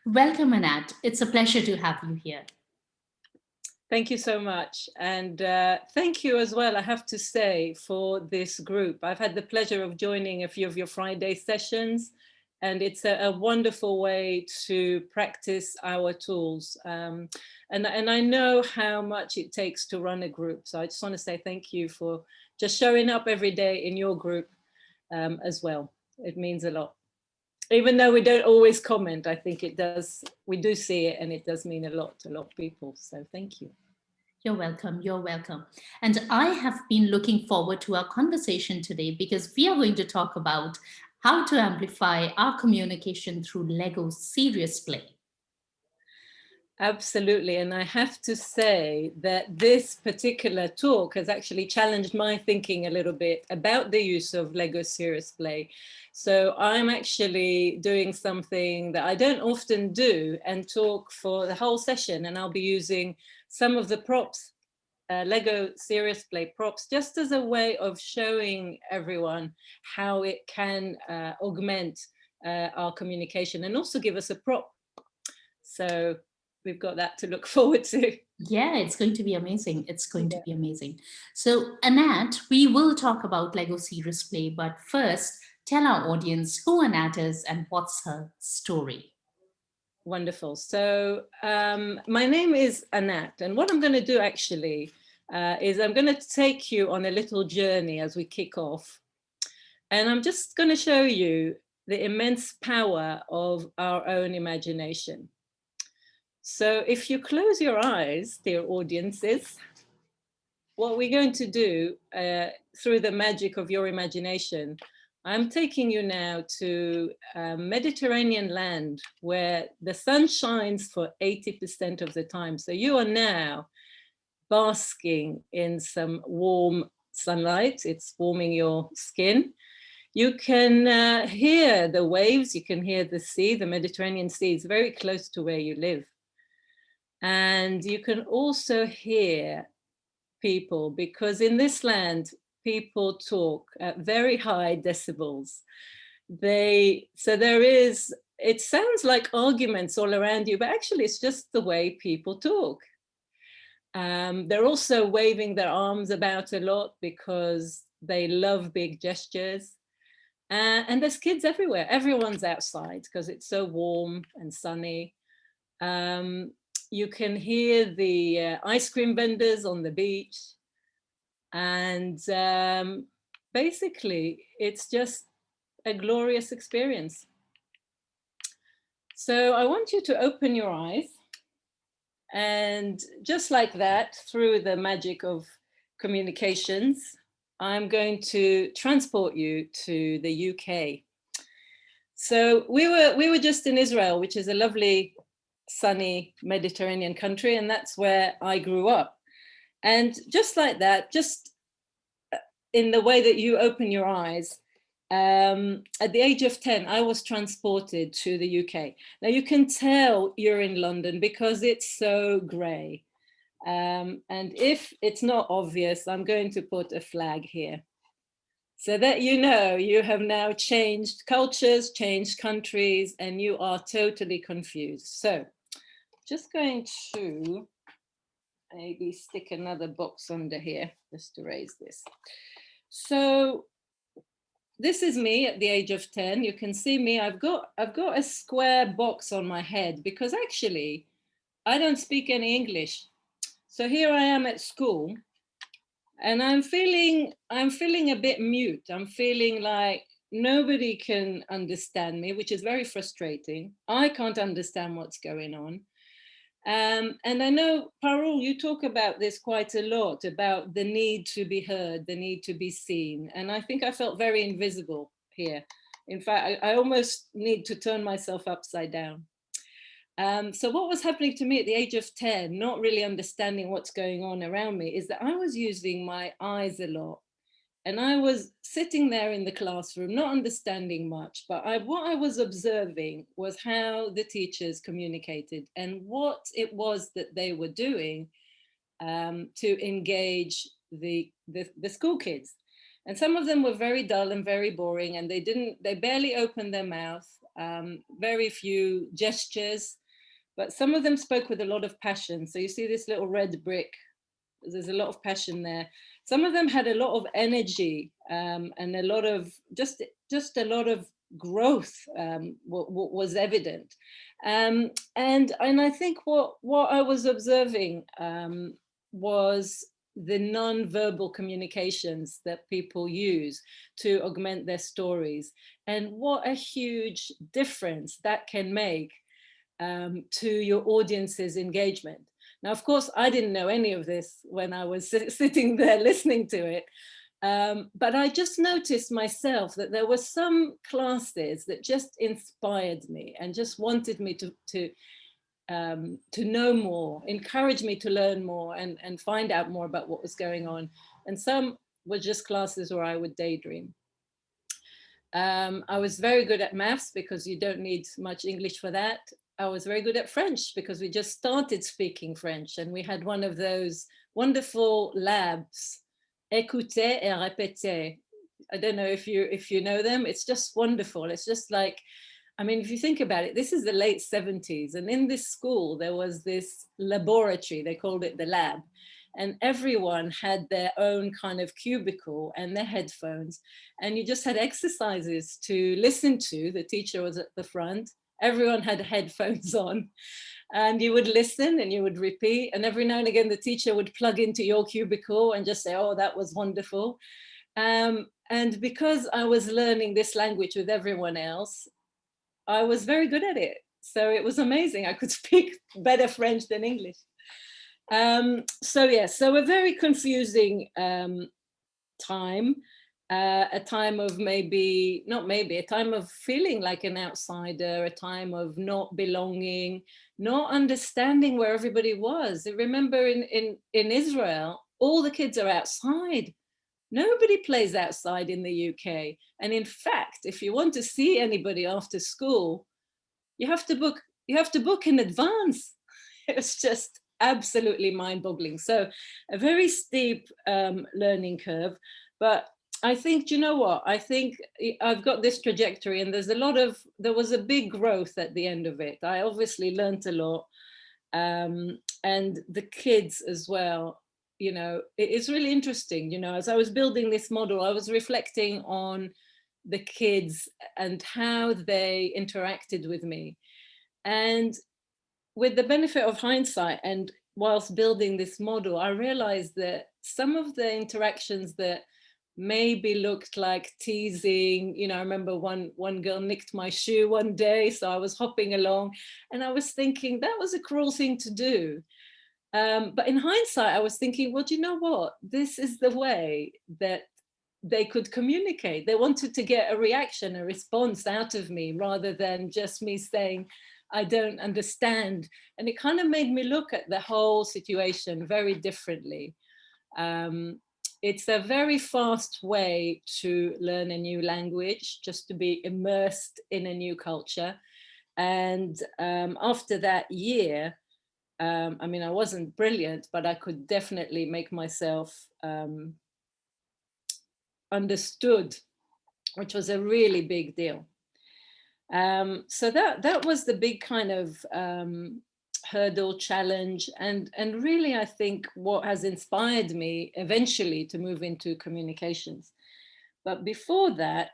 Welcome, Anat. It's a pleasure to have you here. Thank you so much. And thank you as well, I have to say, for this group. I've had the pleasure of joining a few of your Friday sessions, and it's a wonderful way to practice our tools. And I know how much it takes to run a group. So I just want to say thank you for just showing up every day in your group as well. It means a lot. Even though we don't always comment, I think it does, we do see it, and it does mean a lot to a lot of people. So thank you. You're welcome. You're welcome. And I have been looking forward to our conversation today because we are going to talk about how to amplify our communication through Lego Serious Play. Absolutely. And I have to say that this particular talk has actually challenged my thinking a little bit about the use of LegoSeriousPlay. So I'm actually doing something that I don't often do and talk for the whole session. And I'll be using some of the props, LegoSeriousPlay props, just as a way of showing everyone how it can augment our communication and also give us a prop. So we've got that to look forward to. Yeah, it's going to be amazing. It's going to be amazing. So, Anat, we will talk about Lego Serious Play, but first, tell our audience who Anat is and what's her story. Wonderful. So my name is Anat, and what I'm going to do actually is I'm going to take you on a little journey as we kick off. And I'm just going to show you the immense power of our own imagination. So if you close your eyes, dear audiences, what we're going to do through the magic of your imagination, I'm taking you now to Mediterranean land where the sun shines for 80% of the time. So you are now basking in some warm sunlight. It's warming your skin. You can hear the waves, you can hear the sea, the Mediterranean Sea is very close to where you live. And you can also hear people, because in this land, people talk at very high decibels. It sounds like arguments all around you, but actually it's just the way people talk. They're also waving their arms about a lot because they love big gestures. And there's kids everywhere. Everyone's outside because it's so warm and sunny. You can hear the ice cream vendors on the beach. And basically, it's just a glorious experience. So I want you to open your eyes. And just like that, through the magic of communications, I'm going to transport you to the UK. So we were just in Israel, which is a lovely, sunny Mediterranean country, and that's where I grew up. And just like that, just in the way that you open your eyes, at the age of 10, I was transported to the UK. Now you can tell you're in London because it's so grey. And if it's not obvious, I'm going to put a flag here so that you know you have now changed cultures, changed countries, and you are totally confused. So just going to maybe stick another box under here just to raise this. So this is me at the age of 10. You can see me. I've got a square box on my head because actually I don't speak any English. So here I am at school and I'm feeling a bit mute. I'm feeling like nobody can understand me, which is very frustrating. I can't understand what's going on. And I know, Parul, you talk about this quite a lot, about the need to be heard, the need to be seen. And I think I felt very invisible here. In fact, I almost need to turn myself upside down. So what was happening to me at the age of 10, not really understanding what's going on around me, is that I was using my eyes a lot. And I was sitting there in the classroom, not understanding much, but what I was observing was how the teachers communicated and what it was that they were doing to engage the school kids. And some of them were very dull and very boring, and they barely opened their mouth. very few gestures, but some of them spoke with a lot of passion. So you see this little red brick, there's a lot of passion there. Some of them had a lot of energy, and a lot of just a lot of growth was evident. And I think what I was observing was the non-verbal communications that people use to augment their stories, and what a huge difference that can make to your audience's engagement. Now, of course, I didn't know any of this when I was sitting there listening to it, but I just noticed myself that there were some classes that just inspired me and just wanted me to know more, encourage me to learn more and find out more about what was going on. And some were just classes where I would daydream. I was very good at maths because you don't need much English for that. I was very good at French because we just started speaking French, and we had one of those wonderful labs, écouter et répéter. I don't know if you know them. It's just wonderful. It's just like, I mean, if you think about it, this is the late 70s, and in this school there was this laboratory, they called it the lab, and everyone had their own kind of cubicle and their headphones, and you just had exercises to listen to. The teacher was at the front, everyone had headphones on, and you would listen and you would repeat, and every now and again the teacher would plug into your cubicle and just say, oh, that was wonderful. And because I was learning this language with everyone else, I was very good at it. So it was amazing. I could speak better French than English. So a very confusing time, a time of a time of feeling like an outsider, a time of not belonging, not understanding where everybody was. I remember in Israel, all the kids are outside. Nobody plays outside in the UK. And in fact, if you want to see anybody after school, you have to book in advance. It's just absolutely mind-boggling. So a very steep learning curve. But I think, you know what? I think I've got this trajectory, and there was a big growth at the end of it. I obviously learned a lot. And the kids as well, you know, it's really interesting. You know, as I was building this model, I was reflecting on the kids and how they interacted with me. And with the benefit of hindsight, and whilst building this model, I realized that some of the interactions that maybe looked like teasing, you know, I remember one girl nicked my shoe one day, so I was hopping along and I was thinking that was a cruel thing to do. But in hindsight, I was thinking, well, do you know what? This is the way that they could communicate. They wanted to get a reaction, a response out of me, rather than just me saying, I don't understand. And it kind of made me look at the whole situation very differently. It's a very fast way to learn a new language, just to be immersed in a new culture. And after that year, I mean, I wasn't brilliant, but I could definitely make myself understood, which was a really big deal. So that was the big kind of hurdle, challenge, and really I think what has inspired me eventually to move into communications. But before that,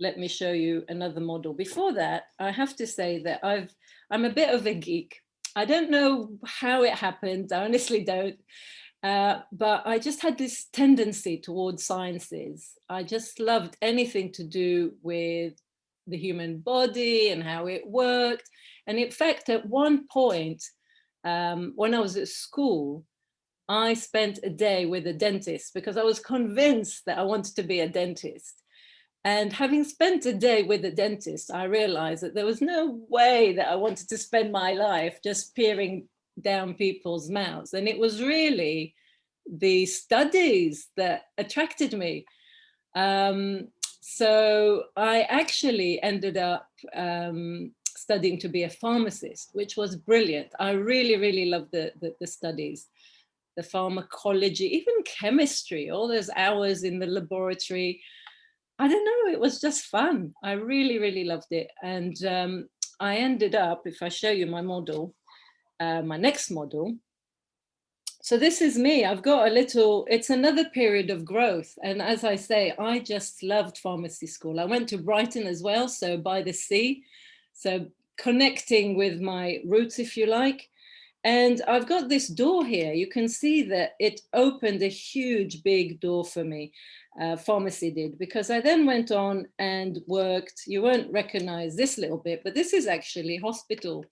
let me show you another model. Before that, I have to say that I'm a bit of a geek. I don't know how it happened, I honestly don't. But I just had this tendency towards sciences. I just loved anything to do with the human body and how it worked. And in fact, at one point, when I was at school, I spent a day with a dentist because I was convinced that I wanted to be a dentist. And having spent a day with a dentist, I realized that there was no way that I wanted to spend my life just peering down people's mouths. And it was really the studies that attracted me. So I actually ended up studying to be a pharmacist, which was brilliant. I really, really loved the studies, the pharmacology, even chemistry, all those hours in the laboratory. I don't know, it was just fun. I really, really loved it. And I ended up, if I show you my model, my next model. So this is me. I've got a little, it's another period of growth. And as I say, I just loved pharmacy school. I went to Brighton as well, so by the sea. So connecting with my roots, if you like. And I've got this door here. You can see that it opened a huge, big door for me. Pharmacy did, because I then went on and worked. You won't recognize this little bit, but this is actually hospital.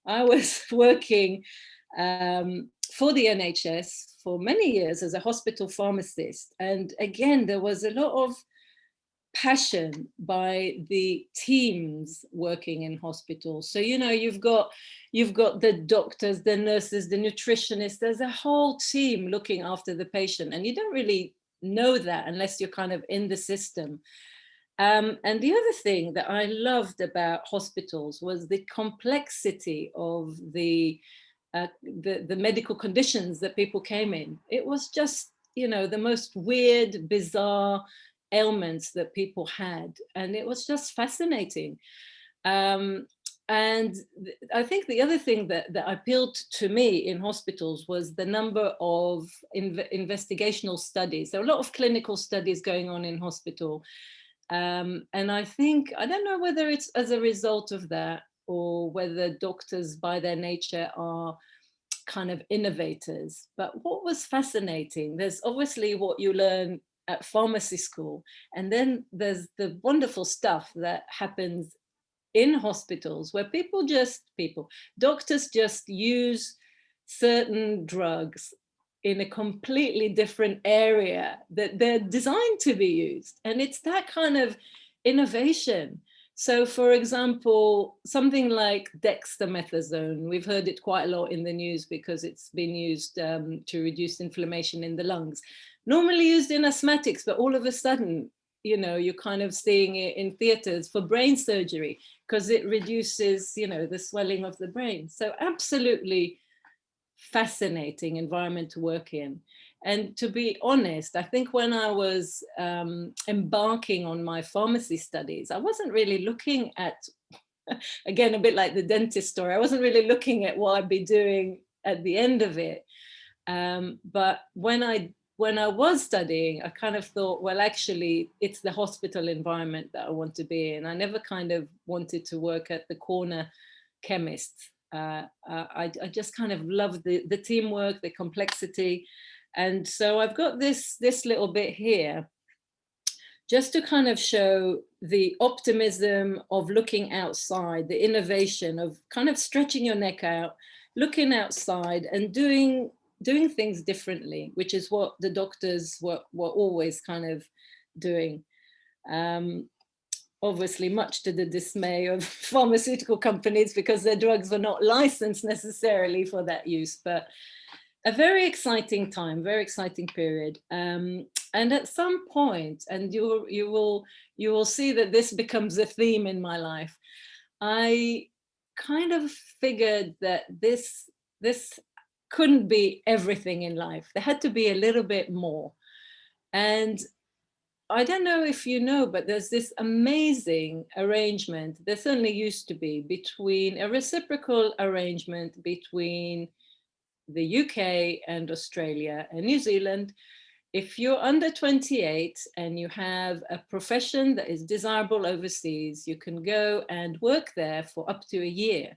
I was working for the NHS for many years as a hospital pharmacist. And again, there was a lot of passion by the teams working in hospitals. So, you know, you've got the doctors, the nurses, the nutritionists, there's a whole team looking after the patient. And you don't really know that unless you're kind of in the system. And the other thing that I loved about hospitals was the complexity of the medical conditions that people came in. It was just, you know, the most weird, bizarre ailments that people had. And it was just fascinating. And I think the other thing that appealed to me in hospitals was the number of investigational studies. There are a lot of clinical studies going on in hospital. And I think, I don't know whether it's as a result of that or whether doctors by their nature are kind of innovators. But what was fascinating, there's obviously what you learn at pharmacy school, and then there's the wonderful stuff that happens in hospitals where doctors just use certain drugs in a completely different area that they're designed to be used. And it's that kind of innovation. So, for example, something like dexamethasone, we've heard it quite a lot in the news because it's been used to reduce inflammation in the lungs. Normally used in asthmatics, but all of a sudden, you know, you're kind of seeing it in theaters for brain surgery because it reduces, you know, the swelling of the brain. So absolutely fascinating environment to work in. And to be honest, I think when I was embarking on my pharmacy studies, I wasn't really looking at, again, a bit like the dentist story, I wasn't really looking at what I'd be doing at the end of it. But when I was studying, I kind of thought, well, actually, it's the hospital environment that I want to be in. I never kind of wanted to work at the corner chemist. I just kind of love the teamwork, the complexity. And so I've got this little bit here just to kind of show the optimism of looking outside, the innovation of kind of stretching your neck out, looking outside and doing things differently, which is what the doctors were always kind of doing. Obviously, much to the dismay of pharmaceutical companies because their drugs were not licensed necessarily for that use, but a very exciting time, very exciting period. And at some point, and you will see that this becomes a theme in my life, I kind of figured that this couldn't be everything in life. There had to be a little bit more. And I don't know if you know, but there's this amazing arrangement, there certainly used to be, between a reciprocal arrangement between the UK and Australia and New Zealand. If you're under 28 and you have a profession that is desirable overseas, you can go and work there for up to a year.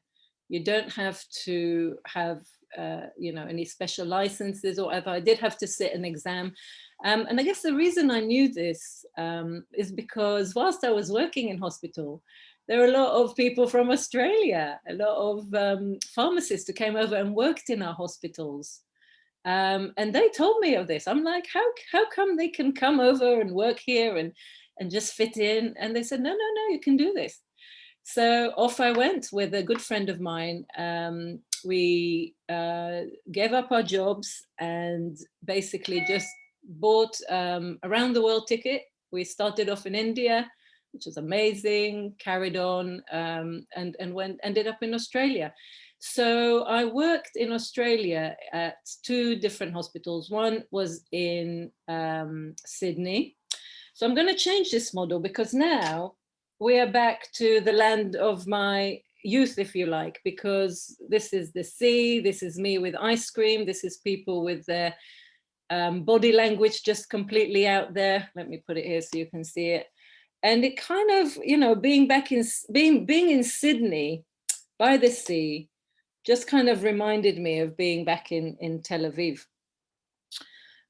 You don't have to have you know, any special licenses or whatever. I did have to sit an exam. And I guess the reason I knew this is because whilst I was working in hospital, there were a lot of people from Australia, a lot of pharmacists who came over and worked in our hospitals. And they told me of this. I'm like, how come they can come over and work here and just fit in? And they said, no, you can do this. So off I went with a good friend of mine. We gave up our jobs and basically just bought a round the world ticket. We started off in India, which was amazing, carried on and ended up in Australia. So I worked in Australia at two different hospitals. One was in Sydney. So I'm going to change this model, because now we are back to the land of my youth, if you like, because this is the sea, this is me with ice cream, this is people with their body language just completely out there. Let me put it here so you can see it. And it kind of, you know, being in Sydney by the sea just kind of reminded me of being back in Tel Aviv.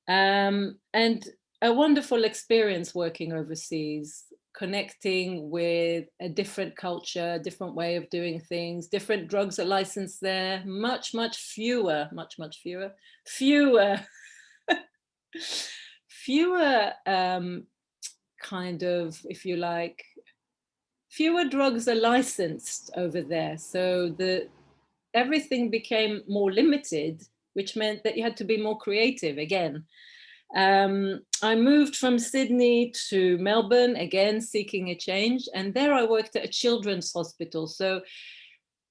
And a wonderful experience working overseas, connecting with a different culture, different way of doing things. Different drugs are licensed there, much fewer kind of, if you like, fewer drugs are licensed over there. So everything became more limited, which meant that you had to be more creative again. I moved from Sydney to Melbourne, again, seeking a change. And there I worked at a children's hospital. So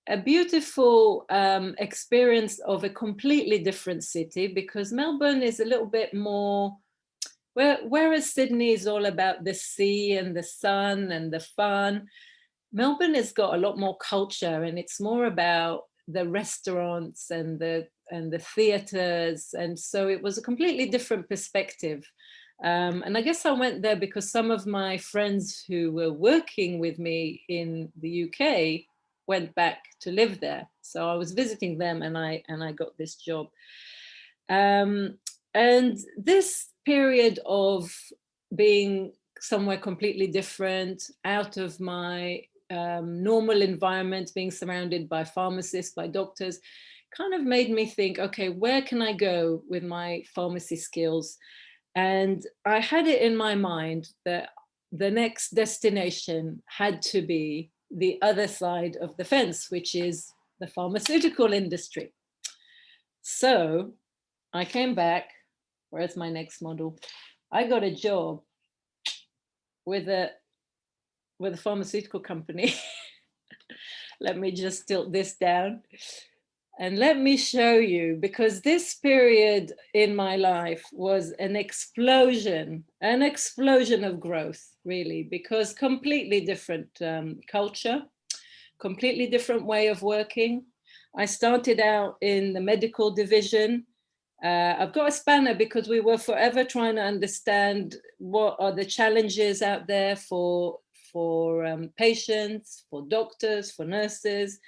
a beautiful experience of a completely different city, because Melbourne is a little bit more, whereas Sydney is all about the sea and the sun and the fun, Melbourne has got a lot more culture, and it's more about the restaurants and the theaters. And so it was a completely different perspective. And I guess I went there because some of my friends who were working with me in the UK went back to live there. So I was visiting them, and I got this job. And this period of being somewhere completely different, out of my normal environment, being surrounded by pharmacists, by doctors, kind of made me think, okay, where can I go with my pharmacy skills? And I had it in my mind that the next destination had to be the other side of the fence, which is the pharmaceutical industry. So I came back. Where's my next model? I got a job with a pharmaceutical company. Let me just tilt this down. And let me show you, because this period in my life was an explosion of growth, really, because completely different culture, completely different way of working. I started out in the medical division. I've got a spanner because we were forever trying to understand what are the challenges out there for patients, for doctors, for nurses.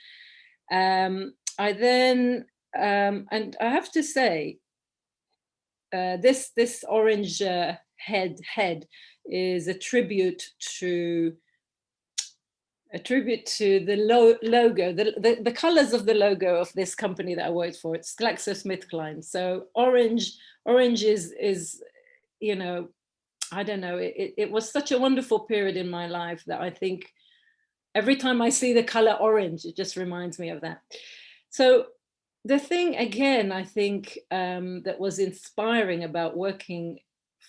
I then, and I have to say, this orange head is a tribute to the logo, the colors of the logo of this company that I worked for. It's GlaxoSmithKline. So orange is, you know, I don't know, it was such a wonderful period in my life that I think every time I see the color orange, it just reminds me of that. So the thing, again, I think that was inspiring about working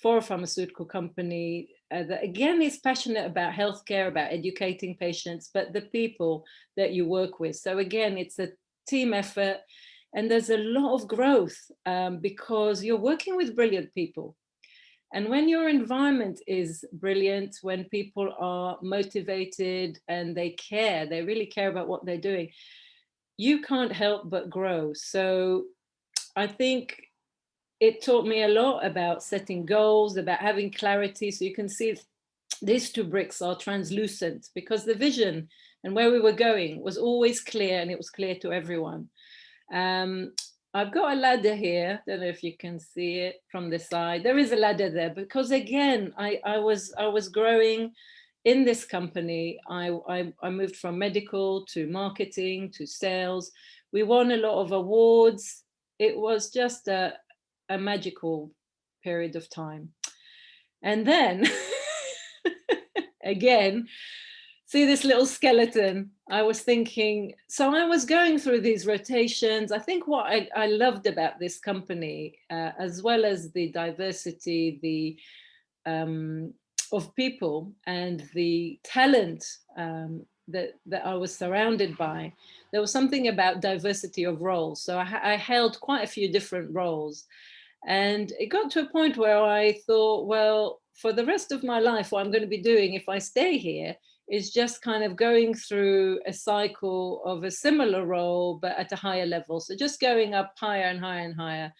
for a pharmaceutical company that, again, is passionate about healthcare, about educating patients, but the people that you work with. So again, it's a team effort, and there's a lot of growth because you're working with brilliant people. And when your environment is brilliant, when people are motivated and they care, they really care about what they're doing, you can't help but grow. So I think it taught me a lot about setting goals, about having clarity. So you can see these two bricks are translucent because the vision and where we were going was always clear, and it was clear to everyone. I've got a ladder here. Don't know if you can see it from the side. There is a ladder there because, again, I was growing in this company. I moved from medical to marketing to sales. We won a lot of awards. It was just a magical period of time. And then, again, see this little skeleton. I was thinking, so I was going through these rotations. I think what I loved about this company, as well as the diversity, of people and the talent that I was surrounded by, there was something about diversity of roles. So I held quite a few different roles. And it got to a point where I thought, well, for the rest of my life, what I'm going to be doing if I stay here is just kind of going through a cycle of a similar role, but at a higher level. So just going up higher and higher and higher.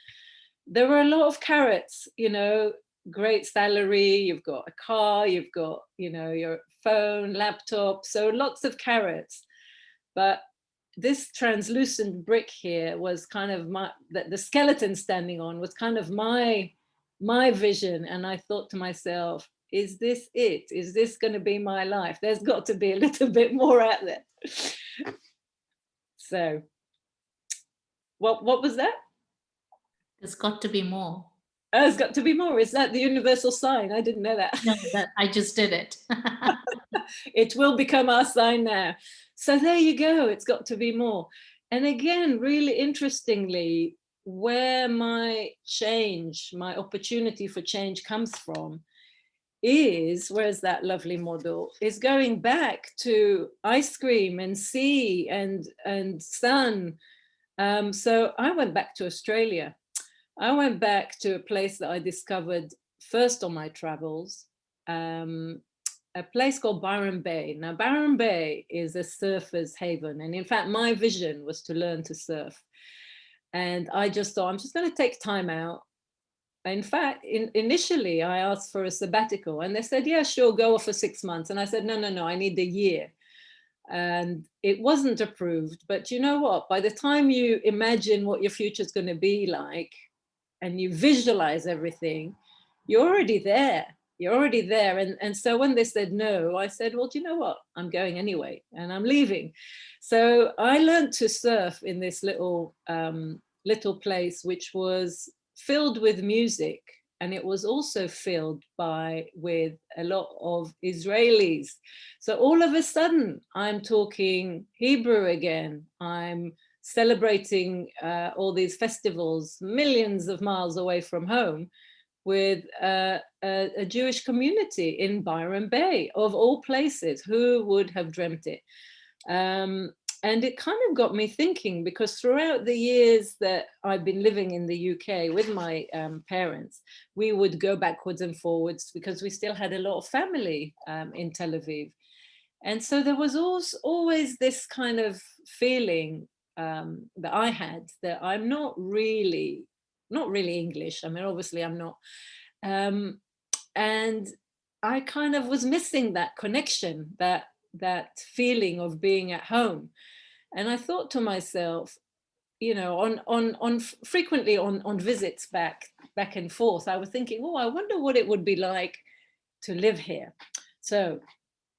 There were a lot of carrots, you know, great salary, you've got a car, you've got, you know, your phone, laptop, so lots of carrots. But this translucent brick here was kind of the skeleton standing on was kind of my vision. And I thought to myself, is this it? Is this going to be my life? There's got to be a little bit more out there. So what was that? There's got to be more. Oh, there's got to be more. Is that the universal sign? I didn't know that. No, I just did it. It will become our sign now. So there you go. It's got to be more. And again, really interestingly, where my change, my opportunity for change comes from is, where's that lovely model, is going back to ice cream and sea and sun. So I went back to Australia. I went back to a place that I discovered first on my travels, a place called Byron Bay. Now, Byron Bay is a surfer's haven. And in fact, my vision was to learn to surf. And I just thought, I'm just going to take time out. In fact, initially, I asked for a sabbatical and they said, yeah, sure, go off for 6 months. And I said, no, I need a year. And it wasn't approved. But you know what? By the time you imagine what your future is going to be like, and you visualize everything, you're already there. You're already there. And so when they said no, I said, well, do you know what? I'm going anyway, and I'm leaving. So I learned to surf in this little place, which was filled with music. And it was also filled with a lot of Israelis. So all of a sudden, I'm talking Hebrew again. I'm celebrating all these festivals millions of miles away from home with a Jewish community in Byron Bay, of all places. Who would have dreamt it? And it kind of got me thinking, because throughout the years that I've been living in the UK with my parents, we would go backwards and forwards because we still had a lot of family in Tel Aviv. And so there was always this kind of feeling that I had, that I'm not really English. I mean, obviously I'm not. And I kind of was missing that connection, that feeling of being at home. And I thought to myself, you know, on frequently on visits back and forth, I was thinking, oh, I wonder what it would be like to live here. So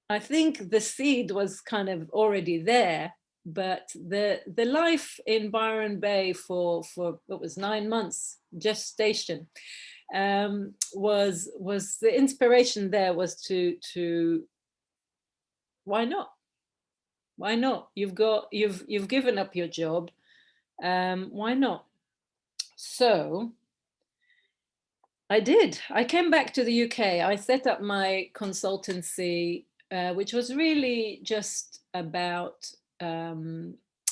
I think the seed was kind of already there, but the life in Byron Bay for what was 9 months gestation was the inspiration there was to why not? You've given up your job. Why not? So I did. I came back to the UK. I set up my consultancy, which was really just about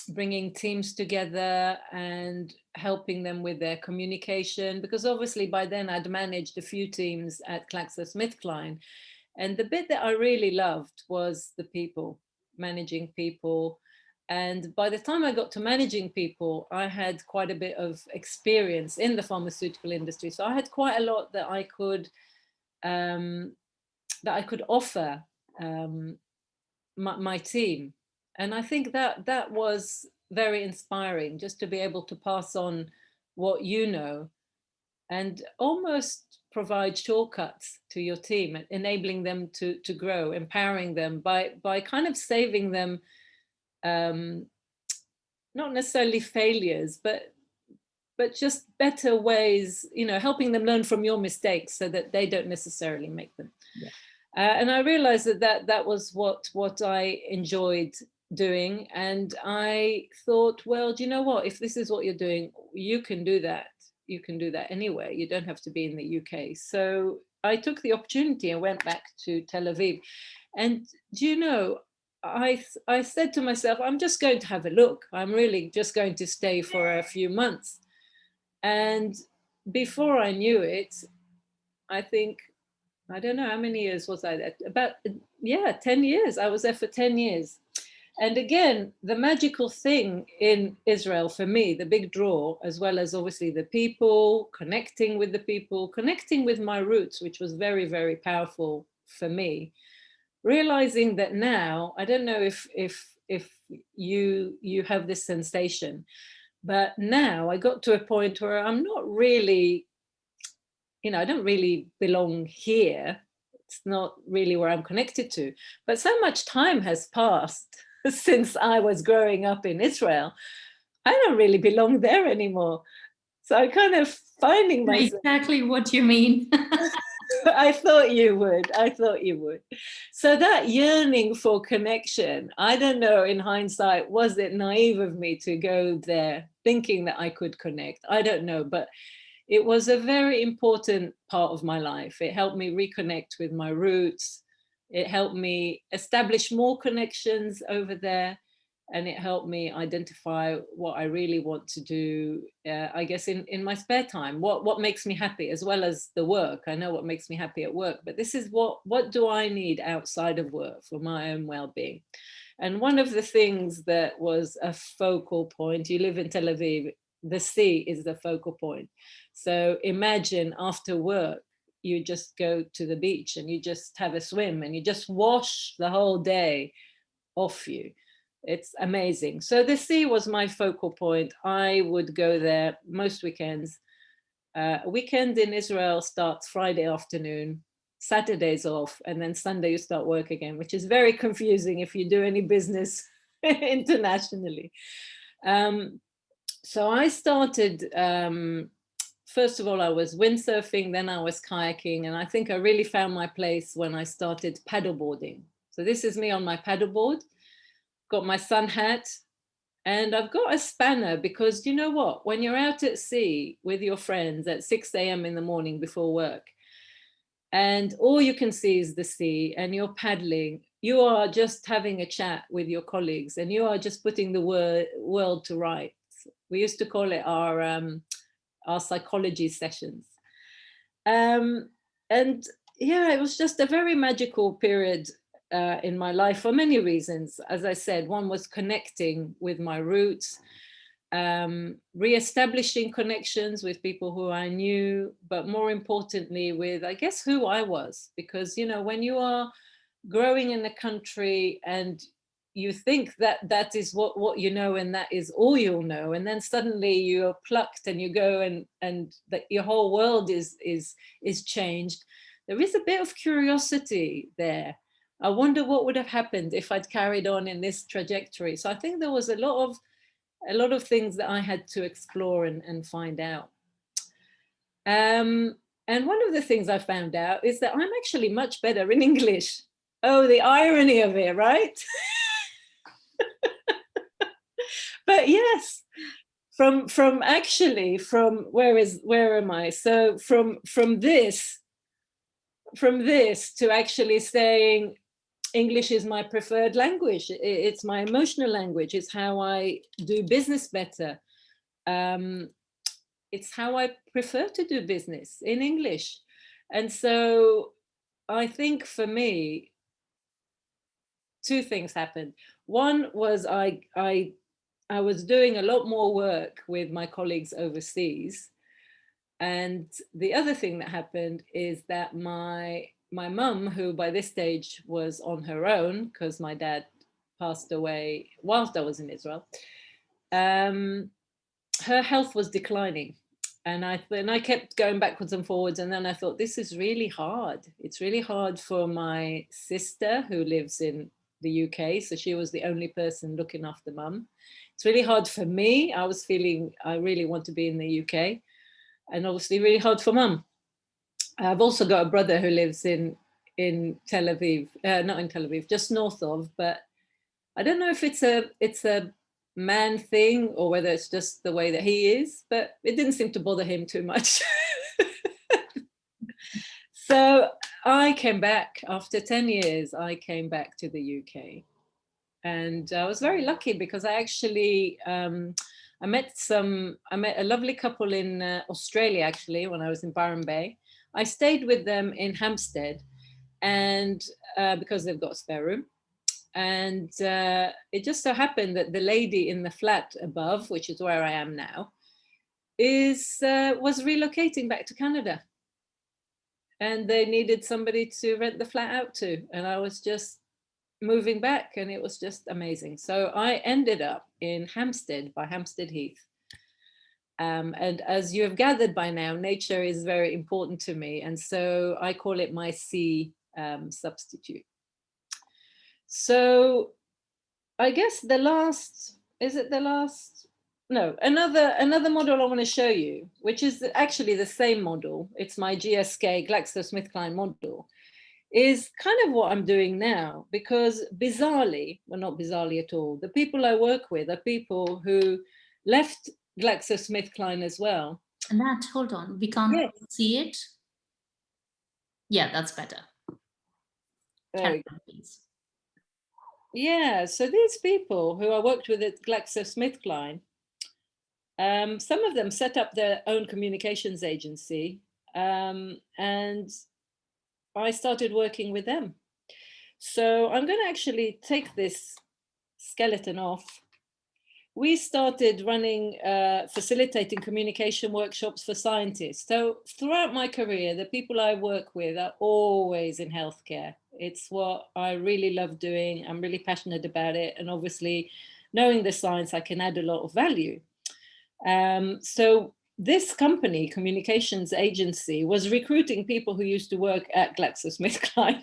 bringing teams together and helping them with their communication. Because obviously by then I'd managed a few teams at GlaxoSmithKline. And the bit that I really loved was the people, managing people. And by the time I got to managing people, I had quite a bit of experience in the pharmaceutical industry. So I had quite a lot that I could offer my team. And I think that was very inspiring, just to be able to pass on what you know and almost provide shortcuts to your team, enabling them to grow, empowering them by kind of saving them not necessarily failures, but just better ways, you know, helping them learn from your mistakes so that they don't necessarily make them. Yeah. And I realized that was what I enjoyed doing. And I thought, well, do you know what? If this is what you're doing, you can do that. You can do that anyway. You don't have to be in the UK. So I took the opportunity and went back to Tel Aviv. And do you know, I said to myself, I'm just going to have a look. I'm really just going to stay for a few months. And before I knew it, I think I don't know how many years was I there? About, yeah, 10 years. I was there for 10 years. And again, the magical thing in Israel for me, the big draw, as well as obviously the people, connecting with the people, connecting with my roots, which was very, very powerful for me. Realizing that now, I don't know if you have this sensation, but now I got to a point where I'm not really, I don't really belong here. It's not really where I'm connected to. But so much time has passed since I was growing up in Israel. I don't really belong there anymore. So I kind of finding myself. Exactly what you mean. I thought you would. I thought you would. So that yearning for connection, I don't know, in hindsight, was it naive of me to go there thinking that I could connect? I don't know. But it was a very important part of my life. It helped me reconnect with my roots. It helped me establish more connections over there. And it helped me identify what I really want to do, I guess, in my spare time, what makes me happy, as well as the work. I know what makes me happy at work, but this is what do I need outside of work for my own well-being? And one of the things that was a focal point, you live in Tel Aviv, the sea is the focal point. So imagine after work, you just go to the beach and you just have a swim and you just wash the whole day off you. It's amazing. So the sea was my focal point. I would go there most weekends. A weekend in Israel starts Friday afternoon, Saturday's off, and then Sunday you start work again, which is very confusing if you do any business internationally. So I started, first of all, I was windsurfing, then I was kayaking, and I think I really found my place when I started paddleboarding. So this is me on my paddleboard, got my sun hat, and I've got a spanner because you know what? When you're out at sea with your friends at 6 a.m. in the morning before work, and all you can see is the sea, and you're paddling, you are just having a chat with your colleagues, and you are just putting the world to rights. We used to call it our psychology sessions. And yeah, it was just a very magical period in my life for many reasons. As I said, one was connecting with my roots, re-establishing connections with people who I knew, but more importantly with, I guess, who I was. Because, when you are growing in a country and you think that that is what you know and that is all you'll know, and then suddenly you're plucked and you go and that your whole world is changed, there is a bit of curiosity there. I wonder what would have happened if I'd carried on in this trajectory. So I think there was a lot of things that I had to explore and find out. And one of the things I found out is that I'm actually much better in English. Oh, the irony of it, right? But yes, from where am I? So from this to actually saying English is my preferred language. It's my emotional language. It's how I do business better. It's how I prefer to do business in English. And so I think for me, two things happened. One was I was doing a lot more work with my colleagues overseas. And the other thing that happened is that my mum, who by this stage was on her own because my dad passed away whilst I was in Israel, her health was declining. And I kept going backwards and forwards. And then I thought, this is really hard. It's really hard for my sister who lives in the UK. So she was the only person looking after mum. It's really hard for me. I was feeling I really want to be in the UK. And obviously really hard for mum. I've also got a brother who lives in Tel Aviv, not in Tel Aviv, just north of, but I don't know if it's a man thing or whether it's just the way that he is, but it didn't seem to bother him too much. So I came back after 10 years, I came back to the UK. And I was very lucky because I actually, I met a lovely couple in Australia, actually, when I was in Byron Bay. I stayed with them in Hampstead, and because they've got a spare room. And it just so happened that the lady in the flat above, which is where I am now, was relocating back to Canada, and they needed somebody to rent the flat out to, and I was just moving back, and it was just amazing. So I ended up in Hampstead, by Hampstead Heath. And as you have gathered by now, nature is very important to me, and so I call it my sea substitute. So I guess another model I want to show you, which is actually the same model. It's my GSK GlaxoSmithKline model, is kind of what I'm doing now, because bizarrely, well, not bizarrely at all, the people I work with are people who left GlaxoSmithKline as well. Anat, hold on. We can't Yes. see it. Yeah, that's better. Carry on, please. Yeah, so these people who I worked with at GlaxoSmithKline, some of them set up their own communications agency, and I started working with them. So I'm going to actually take this skeleton off. We started running, facilitating communication workshops for scientists. So throughout my career, the people I work with are always in healthcare. It's what I really love doing. I'm really passionate about it. And obviously, knowing the science, I can add a lot of value. So this company, communications agency, was recruiting people who used to work at GlaxoSmithKline.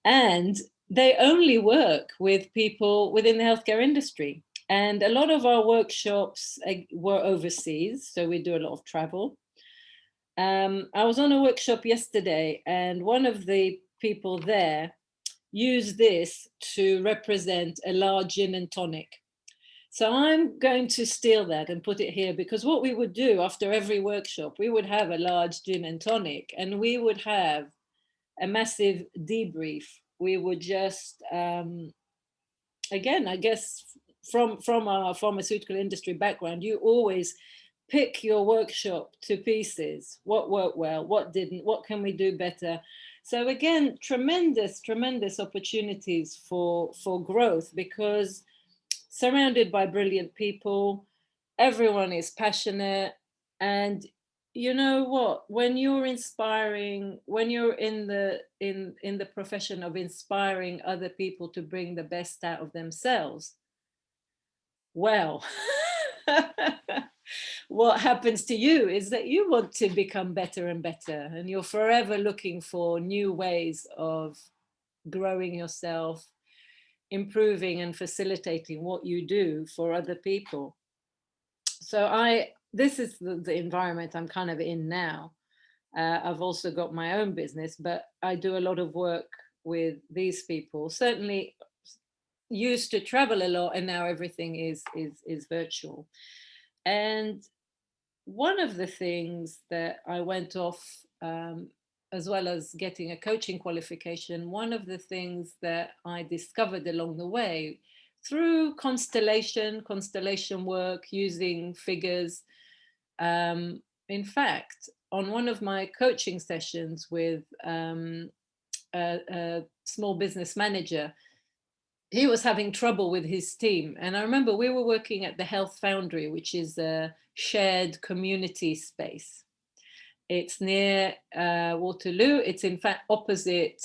And they only work with people within the healthcare industry. And a lot of our workshops were overseas, so we do a lot of travel. I was on a workshop yesterday, and one of the people there used this to represent a large gin and tonic. So I'm going to steal that and put it here, because what we would do after every workshop, we would have a large gin and tonic, and we would have a massive debrief. We would just, again, I guess from our pharmaceutical industry background, you always pick your workshop to pieces. What worked well, what didn't, what can we do better? So again, tremendous opportunities for growth, because surrounded by brilliant people, everyone is passionate. And you know what, when you're inspiring, when you're in the profession of inspiring other people to bring the best out of themselves, well, what happens to you is that you want to become better and better, and you're forever looking for new ways of growing yourself, improving and facilitating what you do for other people. So this is the environment I'm kind of in now. I've also got my own business, but I do a lot of work with these people. Certainly used to travel a lot, and now everything is virtual. And one of the things that I went off, as well as getting a coaching qualification, one of the things that I discovered along the way through constellation work, using figures. In fact, on one of my coaching sessions with a small business manager, he was having trouble with his team. And I remember we were working at the Health Foundry, which is a shared community space. It's near Waterloo. It's in fact opposite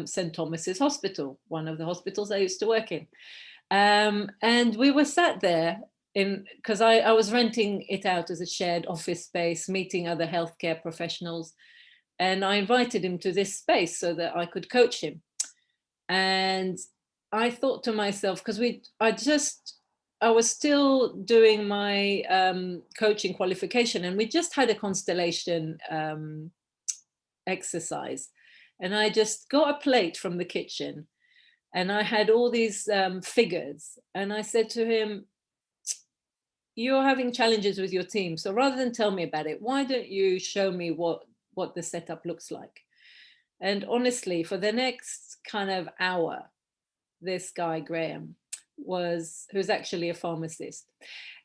St. Thomas's Hospital, one of the hospitals I used to work in. And we were sat there because I was renting it out as a shared office space, meeting other healthcare professionals. And I invited him to this space so that I could coach him. And I thought to myself, because I was still doing my coaching qualification, and we just had a constellation exercise. And I just got a plate from the kitchen, and I had all these figures. And I said to him, you're having challenges with your team. So rather than tell me about it, why don't you show me what the setup looks like? And honestly, for the next kind of hour, this guy, Graham, who's actually a pharmacist,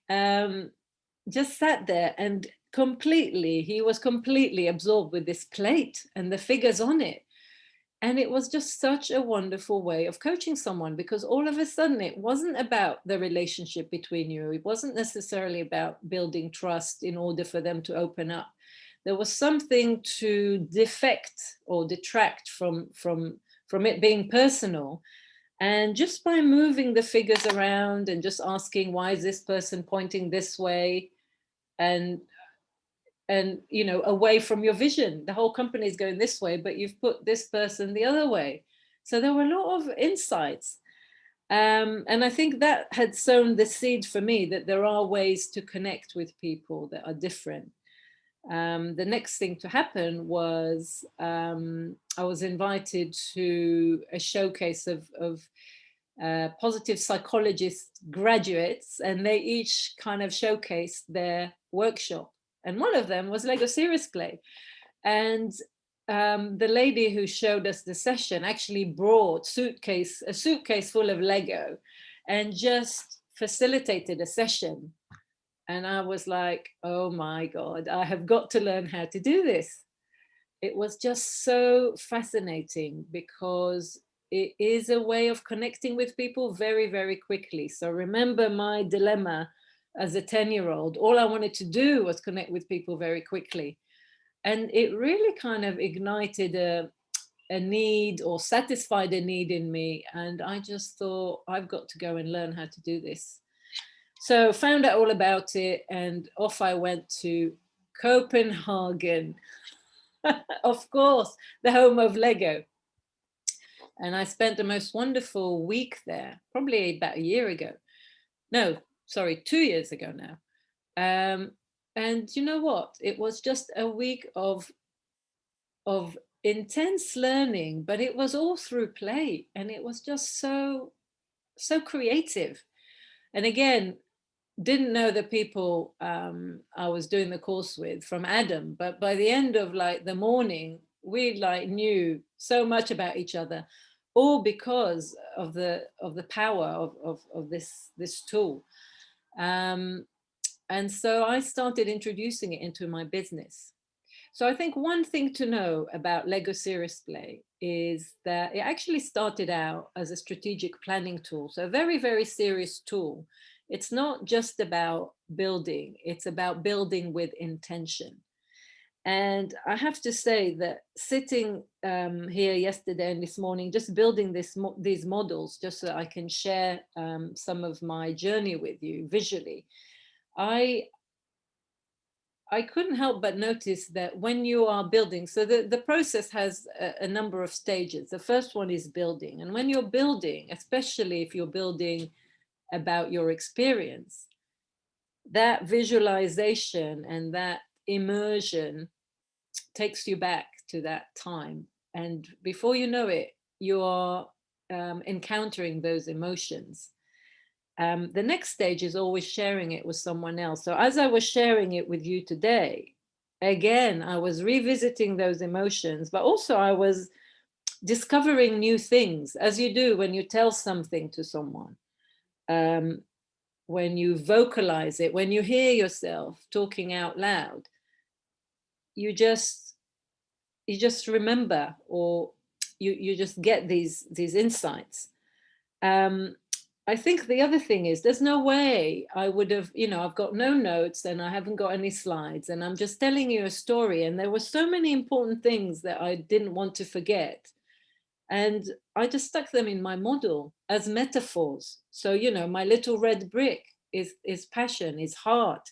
just sat there and completely, he was completely absorbed with this plate and the figures on it. And it was just such a wonderful way of coaching someone, because all of a sudden it wasn't about the relationship between you. It wasn't necessarily about building trust in order for them to open up. There was something to defect or detract from it being personal. And just by moving the figures around and just asking, why is this person pointing this way? And you know, away from your vision, the whole company is going this way, but you've put this person the other way. So there were a lot of insights, and I think that had sown the seed for me that there are ways to connect with people that are different. The next thing to happen was I was invited to a showcase of positive psychologist graduates, and they each kind of showcased their workshop. And one of them was LegoSeriousPlay. And the lady who showed us the session actually brought a suitcase full of Lego and just facilitated a session. And I was like, oh my God, I have got to learn how to do this. It was just so fascinating because it is a way of connecting with people very, very quickly. So remember my dilemma as a 10-year-old. All I wanted to do was connect with people very quickly. And it really kind of ignited a need, or satisfied a need in me. And I just thought, I've got to go and learn how to do this. So found out all about it, and off I went to Copenhagen. Of course, the home of Lego. And I spent the most wonderful week there, probably about a year ago. No, sorry, 2 years ago now. And you know what? It was just a week of intense learning, but it was all through play, and it was just so creative. And again, didn't know the people I was doing the course with from Adam, but by the end of like the morning, we like knew so much about each other, all because of the power of this tool. And so I started introducing it into my business. So I think one thing to know about LegoSeriousPlay is that it actually started out as a strategic planning tool. So a very, very serious tool. It's not just about building, it's about building with intention. And I have to say that sitting here yesterday and this morning, just building these models, just so I can share some of my journey with you visually, I couldn't help but notice that when you are building, so the process has a number of stages. The first one is building. And when you're building, especially if you're building about your experience, that visualization and that immersion takes you back to that time. And before you know it, you are encountering those emotions. The next stage is always sharing it with someone else. So as I was sharing it with you today, again, I was revisiting those emotions, but also I was discovering new things, as you do when you tell something to someone. When you vocalize it, when you hear yourself talking out loud, you just remember, or you just get these insights. I think the other thing is there's no way I would have, I've got no notes and I haven't got any slides, and I'm just telling you a story. And there were so many important things that I didn't want to forget. And I just stuck them in my model as metaphors. So, my little red brick is passion, is heart.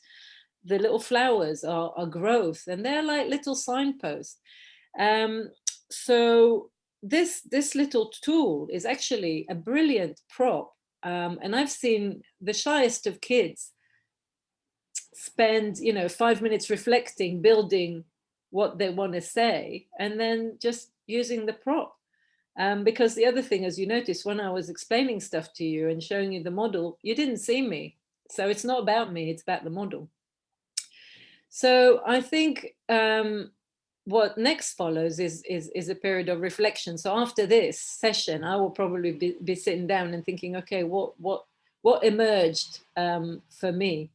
The little flowers are growth, and they're like little signposts. So this little tool is actually a brilliant prop. And I've seen the shyest of kids spend 5 minutes reflecting, building what they want to say, and then just using the prop. Because the other thing, as you notice, when I was explaining stuff to you and showing you the model, you didn't see me. So it's not about me, it's about the model. So I think what next follows is a period of reflection. So after this session, I will probably be sitting down and thinking, okay, what emerged for me?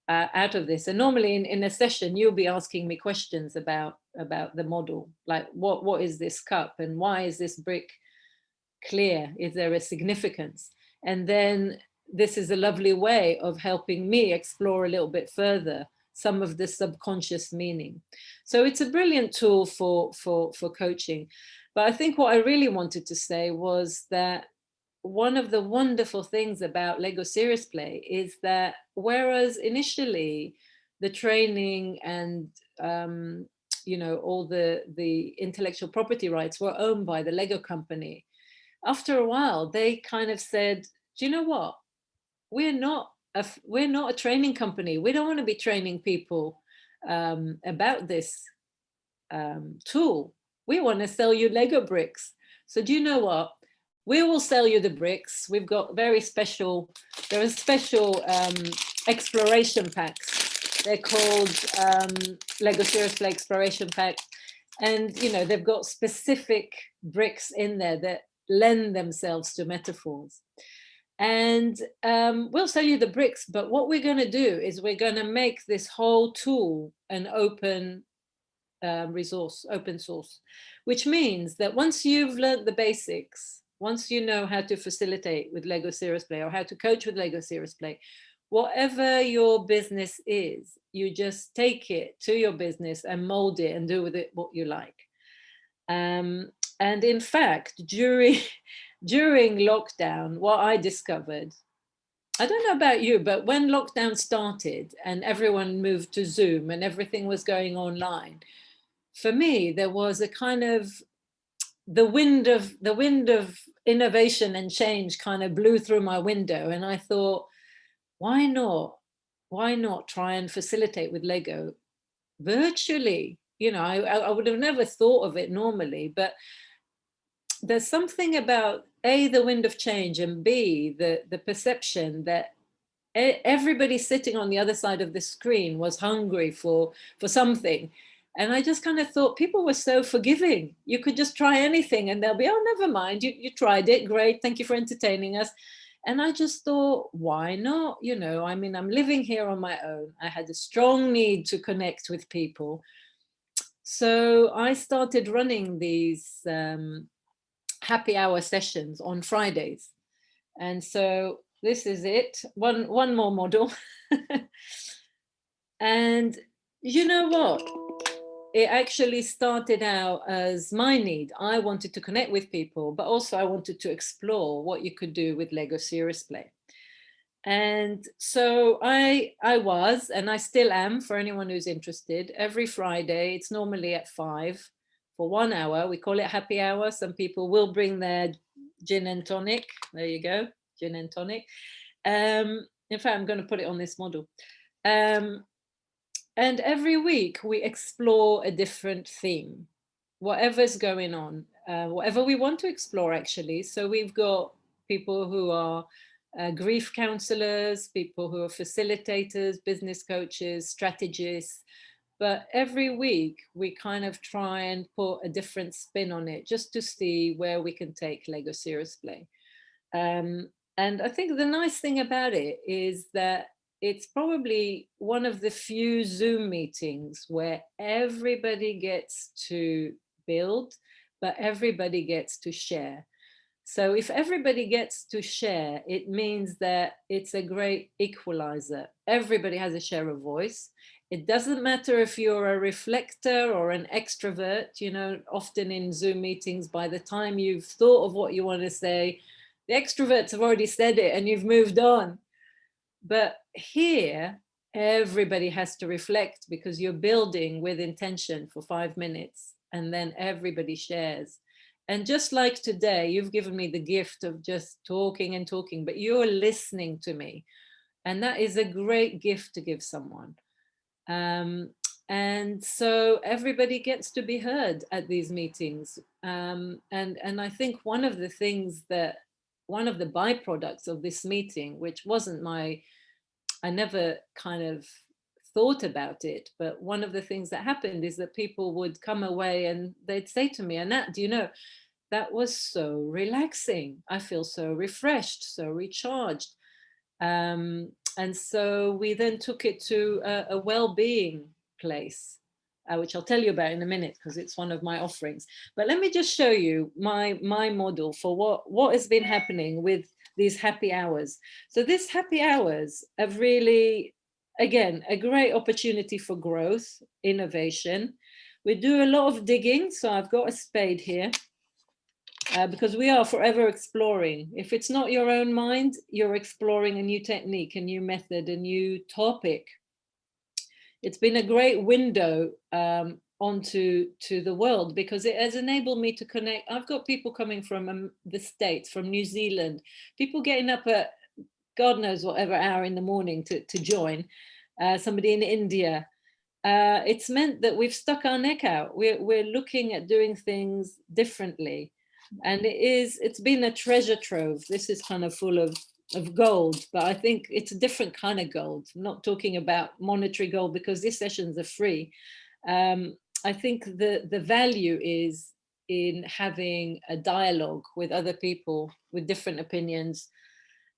out of this. And normally in a session, you'll be asking me questions about the model, like what is this cup and why is this brick clear? Is there a significance? And then this is a lovely way of helping me explore a little bit further some of the subconscious meaning. So it's a brilliant tool for coaching. But I think what I really wanted to say was that one of the wonderful things about LegoSeriousPlay is that whereas initially the training and all the intellectual property rights were owned by the Lego company, after a while they kind of said, do you know what, we're not a training company, we don't want to be training people about this tool, we want to sell you Lego bricks. So do you know what, we will sell you the bricks. We've got there are special exploration packs. They're called LegoSeriousPlay exploration packs. And, they've got specific bricks in there that lend themselves to metaphors. And we'll sell you the bricks, but what we're going to do is we're going to make this whole tool an open resource, open source, which means that once you've learned the basics, once you know how to facilitate with LegoSeriousPlay or how to coach with LegoSeriousPlay, whatever your business is, you just take it to your business and mold it and do with it what you like. And in fact, during lockdown, what I discovered, I don't know about you, but when lockdown started and everyone moved to Zoom and everything was going online, for me, there was a kind of the wind of innovation and change kind of blew through my window, and I thought, why not try and facilitate with Lego virtually? I would have never thought of it normally, but there's something about A, the wind of change, and B, the perception that everybody sitting on the other side of the screen was hungry for something. And I just kind of thought people were so forgiving. You could just try anything and they'll be, oh, never mind, you tried it, great, thank you for entertaining us. And I just thought, why not? I'm living here on my own. I had a strong need to connect with people. So I started running these happy hour sessions on Fridays. And so this is it, one more model. And you know what? It actually started out as my need. I wanted to connect with people, but also I wanted to explore what you could do with LegoSeriousPlay. And so I was, and I still am, for anyone who's interested, every Friday, it's normally at 5 for 1 hour. We call it happy hour. Some people will bring their gin and tonic. There you go, gin and tonic. In fact, I'm going to put it on this model. And every week we explore a different theme, whatever's going on, whatever we want to explore, actually. So we've got people who are grief counselors, people who are facilitators, business coaches, strategists. But every week we kind of try and put a different spin on it just to see where we can take LegoSeriousPlay. And I think the nice thing about it is that it's probably one of the few Zoom meetings where everybody gets to build, but everybody gets to share. So if everybody gets to share, it means that it's a great equalizer. Everybody has a share of voice. It doesn't matter if you're a reflector or an extrovert. Often in Zoom meetings, by the time you've thought of what you want to say, the extroverts have already said it and you've moved on. But here, everybody has to reflect because you're building with intention for 5 minutes and then everybody shares. And just like today, you've given me the gift of just talking and talking, but you're listening to me. And that is a great gift to give someone. And so everybody gets to be heard at these meetings. And I think one of the byproducts of this meeting, which wasn't I never kind of thought about it, but one of the things that happened is that people would come away and they'd say to me, Anat, do you know, that was so relaxing. I feel so refreshed, so recharged. And And so we then took it to a well-being place, which I'll tell you about in a minute because it's one of my offerings. But let me just show you my model for what has been happening with these happy hours. So these happy hours have really, again, a great opportunity for growth, innovation. We do a lot of digging. So I've got a spade here. Because we are forever exploring. If it's not your own mind, you're exploring a new technique, a new method, a new topic. It's been a great window onto the world because it has enabled me to connect. I've got people coming from the States, from New Zealand, people getting up at God knows whatever hour in the morning to join, somebody in India. It's meant that we've stuck our neck out. We're looking at doing things differently. And it's been a treasure trove. This is kind of full of gold, but I think it's a different kind of gold. I'm not talking about monetary gold because these sessions are free. I think the value is in having a dialogue with other people with different opinions.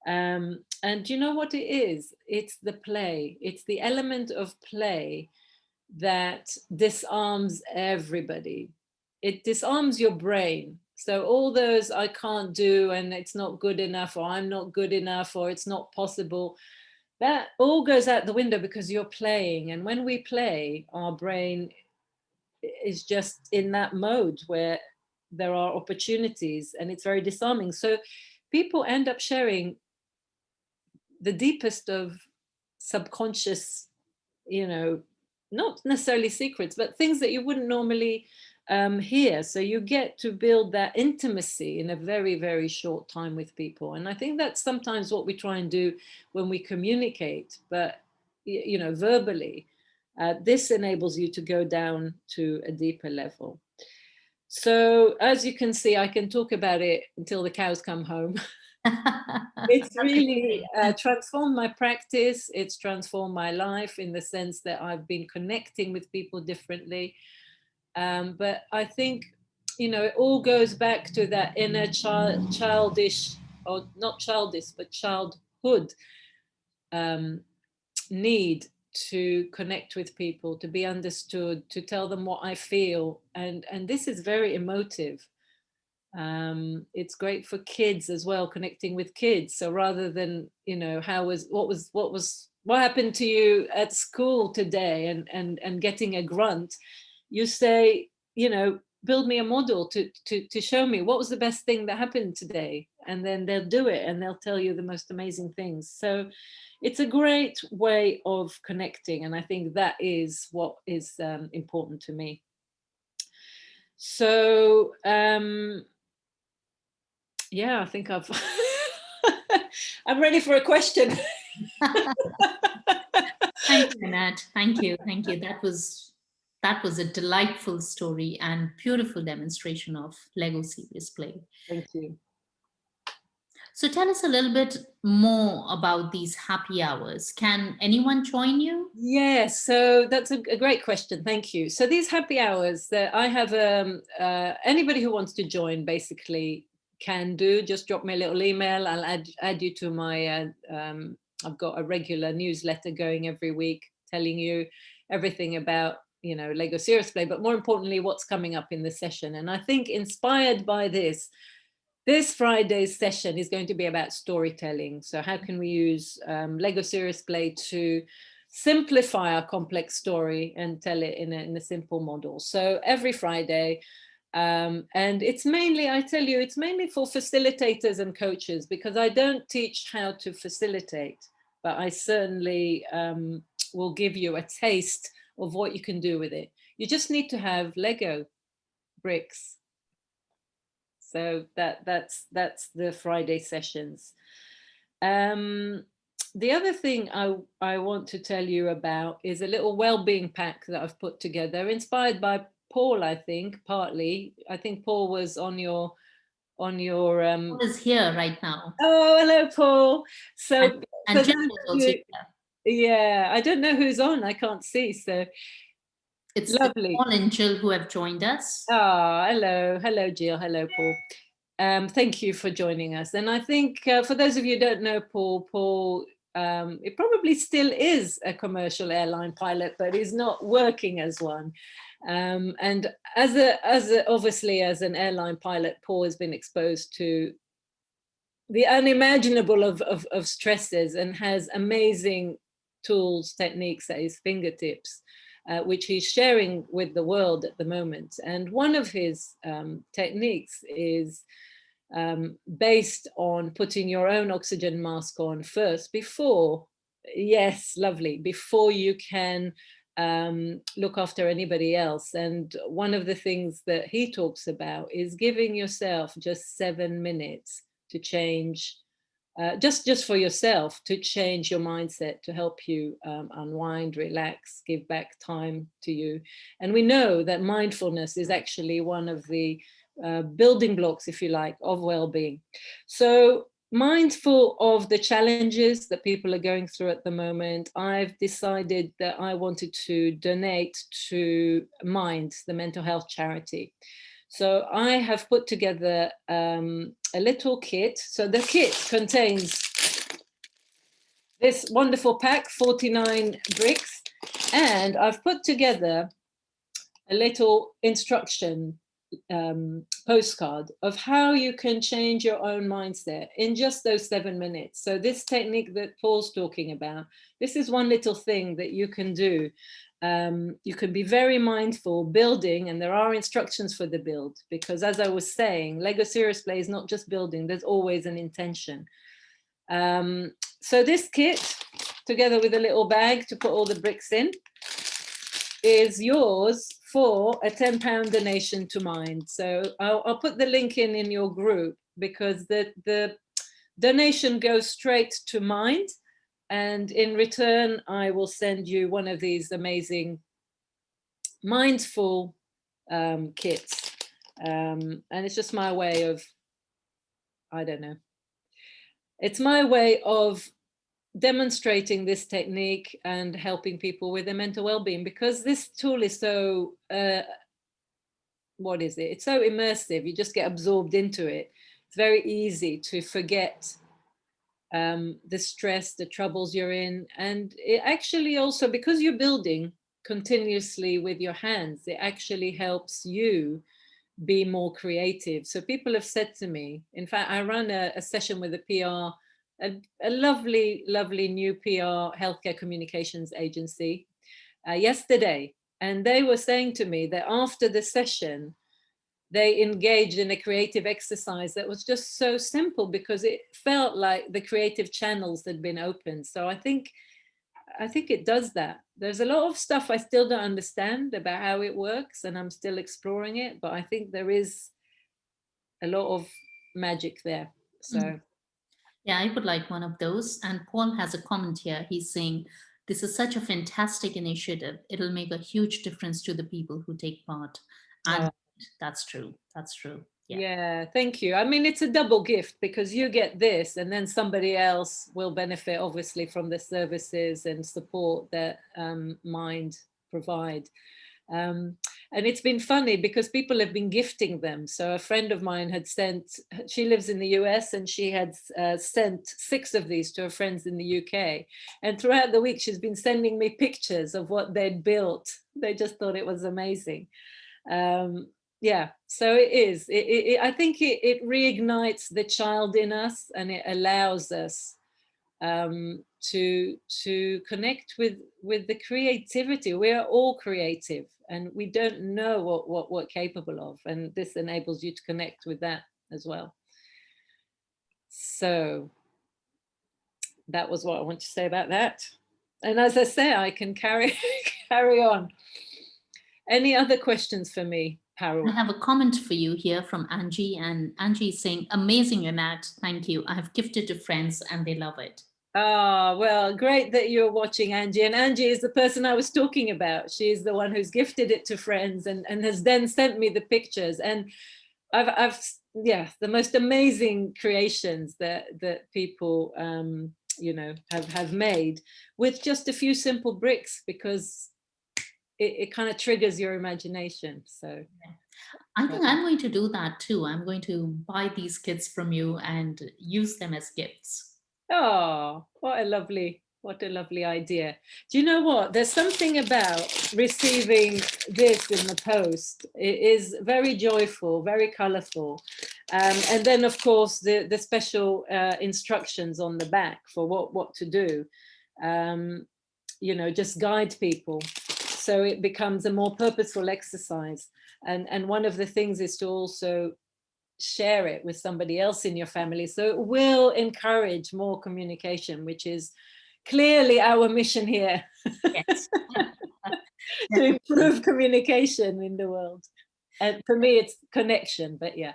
And you know what it is? It's the play. It's the element of play that disarms everybody. It disarms your brain. So all those I can't do and it's not good enough or I'm not good enough or it's not possible, that all goes out the window because you're playing. And when we play, our brain is just in that mode where there are opportunities and it's very disarming. So people end up sharing the deepest of subconscious, not necessarily secrets, but things that you wouldn't normally hear. So you get to build that intimacy in a very, very short time with people. And I think that's sometimes what we try and do when we communicate, but, verbally, this enables you to go down to a deeper level. So as you can see, I can talk about it until the cows come home. It's really transformed my practice. It's transformed my life in the sense that I've been connecting with people differently. But I think, it all goes back to that inner childish, or not childish, but childhood need to connect with people, to be understood, to tell them what I feel. And this is very emotive. It's great for kids as well, connecting with kids. So rather than, what happened to you at school today and getting a grunt, you say, build me a model to show me what was the best thing that happened today. And then they'll do it and they'll tell you the most amazing things. So it's a great way of connecting. And I think that is what is important to me. So, yeah, I think I'm ready for a question. Thank you, Anat. Thank you. That was a delightful story and beautiful demonstration of Lego Serious Play. Thank you. So tell us a little bit more about these happy hours. Can anyone join you? Yes, so that's a great question. Thank you. So these happy hours that I have, anybody who wants to join basically can do. Just drop me a little email. I'll add you to my. I've got a regular newsletter going every week, telling you everything about Lego Serious Play, but more importantly, what's coming up in the session. And I think inspired by this Friday's session is going to be about storytelling. So how can we use Lego Serious Play to simplify our complex story and tell it in a simple model? So every Friday, and it's mainly, I tell you, it's mainly for facilitators and coaches, because I don't teach how to facilitate, but I certainly will give you a taste of what you can do with it. You just need to have Lego bricks. So that's the Friday sessions. The other thing I want to tell you about is a little well-being pack that I've put together, inspired by Paul, I think, partly. I think Paul was on your Paul is here right now. Oh, hello, Paul. So and Jill is also here. Yeah, I don't know who's on. I can't see. So it's lovely. Paul and Jill who have joined us. Oh, hello, Jill. Hello, Paul. Thank you for joining us. And I think for those of you who don't know Paul it probably still is a commercial airline pilot, but he's not working as one. And obviously as an airline pilot, Paul has been exposed to the unimaginable of stresses and has amazing tools, techniques at his fingertips, which he's sharing with the world at the moment. And one of his techniques is based on putting your own oxygen mask on first before, yes, lovely, before you can look after anybody else. And one of the things that he talks about is giving yourself just 7 minutes to change, just for yourself, to change your mindset, to help you unwind, relax, give back time to you. And we know that mindfulness is actually one of the building blocks, if you like, of well-being. So mindful of the challenges that people are going through at the moment, I've decided that I wanted to donate to Mind, the mental health charity. So I have put together a little kit. So the kit contains this wonderful pack, 49 bricks, and I've put together a little instruction postcard of how you can change your own mindset in just those 7 minutes. So this technique that Paul's talking about, this is one little thing that you can do. You can be very mindful building, and there are instructions for the build, because as I was saying, LegoSeriousPlay is not just building, there's always an intention. So this kit, together with a little bag to put all the bricks in, is yours for a £10 donation to Mind. So I'll put the link in your group, because the donation goes straight to Mind, and in return I will send you one of these amazing mindful kits, and it's just my way of, I don't know, it's my way of demonstrating this technique and helping people with their mental well-being, because this tool is so what is it, it's so immersive, you just get absorbed into it. It's very easy to forget the stress, the troubles you're in. And it actually also, because you're building continuously with your hands, it actually helps you be more creative. So people have said to me, in fact, I ran a session with a PR, a lovely, lovely new PR healthcare communications agency yesterday. And they were saying to me that after the session, they engaged in a creative exercise that was just so simple, because it felt like the creative channels had been opened. So I think it does that. There's a lot of stuff I still don't understand about how it works, and I'm still exploring it, but I think there is a lot of magic there. So Yeah, I would like one of those. And Paul has a comment here. He's saying, this is such a fantastic initiative. It'll make a huge difference to the people who take part. And that's true. That's true. Yeah. yeah, thank you. I mean, it's a double gift, because you get this, and then somebody else will benefit, obviously, from the services and support that Mind provide. And it's been funny, because people have been gifting them. So a friend of mine had sent, she lives in the US, and she had sent 6 of these to her friends in the UK. And throughout the week, she's been sending me pictures of what they'd built. They just thought it was amazing. Yeah, so it is. I think it reignites the child in us, and it allows us to connect with the creativity. We are all creative, and we don't know what we're capable of, and this enables you to connect with that as well. So that was what I want to say about that. And as I say, I can carry on. Any other questions for me, Parul? I have a comment for you here from Angie, and Angie is saying, amazing, Anat. Thank you. I have gifted to friends and they love it. Ah, well, great that you're watching, Angie. And Angie is the person I was talking about. She's the one who's gifted it to friends and has then sent me the pictures. And I've yeah, the most amazing creations that people you know, have made with just a few simple bricks, because it kind of triggers your imagination. So I think I'm going to do that too. I'm going to buy these kits from you and use them as gifts. Oh, what a lovely idea. Do you know what? There's something about receiving this in the post. It is very joyful, very colorful. And then, of course, the special instructions on the back for what to do, just guide people. So it becomes a more purposeful exercise. And one of the things is to also share it with somebody else in your family. So it will encourage more communication, which is clearly our mission here. Yes. To improve communication in the world. And for me, it's connection, but yeah,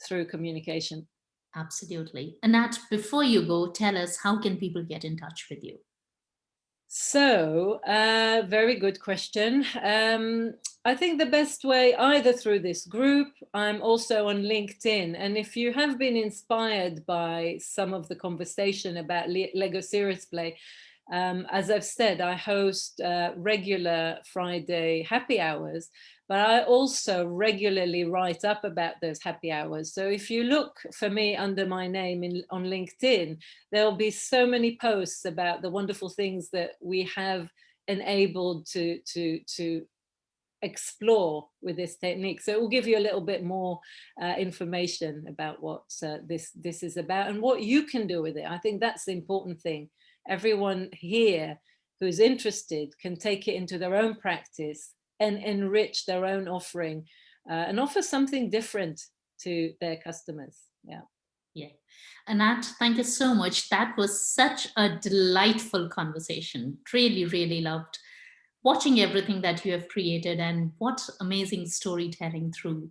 through communication. Absolutely. Anat, before you go, tell us, how can people get in touch with you? So, very good question. I think the best way, either through this group, I'm also on LinkedIn. And if you have been inspired by some of the conversation about LegoSeriousPlay, as I've said, I host regular Friday happy hours, but I also regularly write up about those happy hours. So if you look for me under my name on LinkedIn, there'll be so many posts about the wonderful things that we have enabled to explore with this technique. So it will give you a little bit more information about what this is about and what you can do with it. I think that's the important thing. Everyone here who's interested can take it into their own practice and enrich their own offering and offer something different to their customers. Yeah. Yeah. Anat, thank you so much. That was such a delightful conversation. Really, really loved watching everything that you have created, and what amazing storytelling through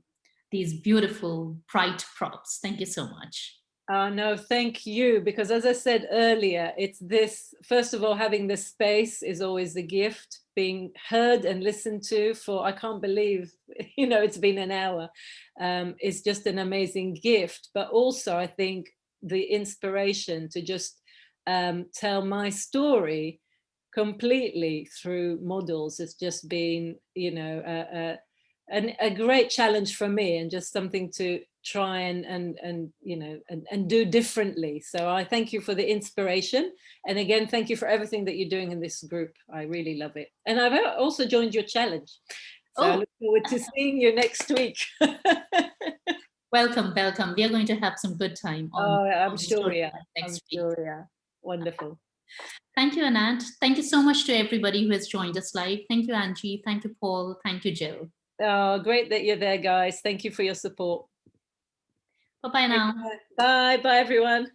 these beautiful, bright props. Thank you so much. No, thank you. Because as I said earlier, it's this, first of all, having this space is always a gift, being heard and listened to for, I can't believe, it's been an hour, is just an amazing gift. But also, I think the inspiration to just tell my story completely through models has just been, a great challenge for me, and just something to try and do differently. So I thank you for the inspiration, and again, thank you for everything that you're doing in this group. I really love it, and I've also joined your challenge, so I Oh, look forward to seeing you next week. welcome, welcome. We are going to have some good time Oh, on I'm the sure, story yeah. I'm next week. sure, yeah. Wonderful. Thank you, Anat. Thank you so much to everybody who has joined us live. Thank you, Angie. Thank you, Paul. Thank you, Jill. Oh, great that you're there, guys. Thank you for your support. Bye bye now. Bye, bye, everyone.